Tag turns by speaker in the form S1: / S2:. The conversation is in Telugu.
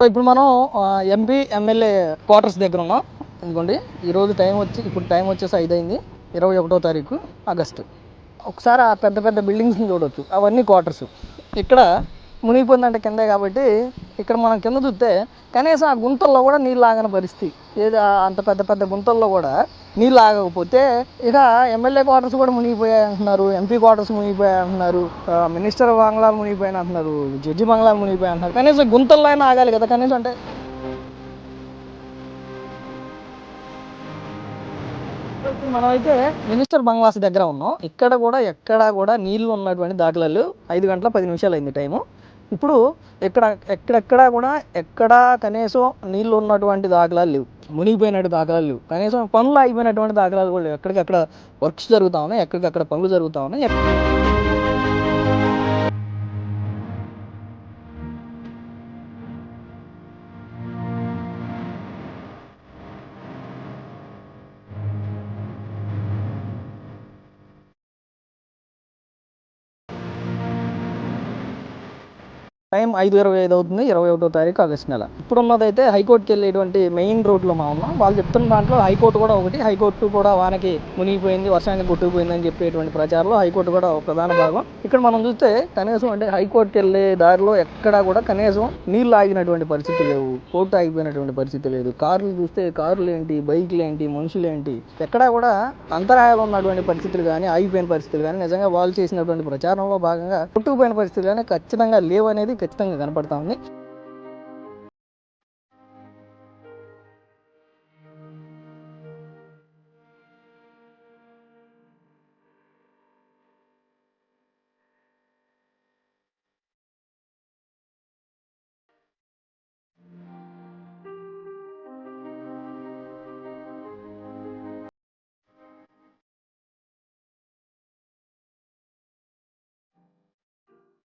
S1: సో ఇప్పుడు మనం ఎంపీ ఎమ్మెల్యే క్వార్టర్స్ దగ్గర ఉన్నాం. ఎందుకండి ఈరోజు ఇప్పుడు టైం వచ్చేసి 5 అయింది, 21వ తారీఖు ఆగస్టు. ఒకసారి ఆ పెద్ద పెద్ద బిల్డింగ్స్ని చూడవచ్చు, అవన్నీ క్వార్టర్స్. ఇక్కడ మునిగిపోయిందంటే కిందే కాబట్టి ఇక్కడ మనం కింద చూస్తే కనీసం ఆ గుంతల్లో కూడా నీళ్ళు ఆగని పరిస్థితి. అంత పెద్ద పెద్ద గుంతల్లో కూడా నీళ్ళు ఆగకపోతే ఇక ఎమ్మెల్యే క్వార్టర్స్ కూడా మునిగిపోయాయి అంటున్నారు, ఎంపీ క్వార్టర్స్ మునిగిపోయాయి అంటున్నారు, మినిస్టర్ బంగ్లాలు మునిగిపోయాయి అంటున్నారు, జడ్జి బంగ్లాలు మునిగిపోయాయి అంటున్నారు. కనీసం గుంతల్లో అయినా ఆగాలి కదా కనీసం. అంటే మనమైతే మినిస్టర్ బంగ్లాస్ దగ్గర ఉన్నాం. ఇక్కడ కూడా ఎక్కడా కూడా నీళ్ళు ఉన్నటువంటి దాఖలాలు 5 గంటల 10 నిమిషాలు అయింది టైము. ఇప్పుడు ఎక్కడెక్కడా కూడా ఎక్కడా కనీసం నీళ్ళు ఉన్నటువంటి దాఖలాలు లేవు, మునిగిపోయినట్టు దాఖలాలు లేవు, కనీసం పనులు ఆగిపోయినటువంటి దాఖలాలు కూడా లేవు. ఎక్కడికక్కడ వర్క్స్ జరుగుతూ ఉన్నాయి, ఎక్కడికక్కడ పనులు జరుగుతూ ఉన్నాయి. టైం 5:25 అవుతుంది, 21వ తారీఖు ఆగస్టు నెల. ఇప్పుడున్నదైతే హైకోర్టుకి వెళ్ళేటువంటి మెయిన్ రోడ్లో మా ఉన్నాం. వాళ్ళు చెప్తున్న దాంట్లో హైకోర్టు కూడా ఒకటి. హైకోర్టు కూడా వానకి మునిగిపోయింది, వర్షానికి కొట్టుకుపోయింది అని చెప్పేటువంటి ప్రచారంలో హైకోర్టు కూడా ఒక ప్రధాన భాగం. ఇక్కడ మనం చూస్తే కనీసం అంటే హైకోర్టుకి వెళ్ళే దారిలో ఎక్కడా కూడా కనీసం నీళ్ళు ఆగినటువంటి పరిస్థితి లేవు, కోర్టు ఆగిపోయినటువంటి పరిస్థితి లేదు. కార్లు చూస్తే కార్లు ఏంటి, బైకులు ఏంటి, మనుషులు ఏంటి, ఎక్కడా కూడా అంతరాయాలు ఉన్నటువంటి పరిస్థితులు కానీ, ఆగిపోయిన పరిస్థితులు కానీ, నిజంగా వాళ్ళు చేసినటువంటి ప్రచారంలో భాగంగా కొట్టుకుపోయిన పరిస్థితులు కానీ ఖచ్చితంగా లేవనేది ఖచ్చితంగా కనపడతా ఉంది.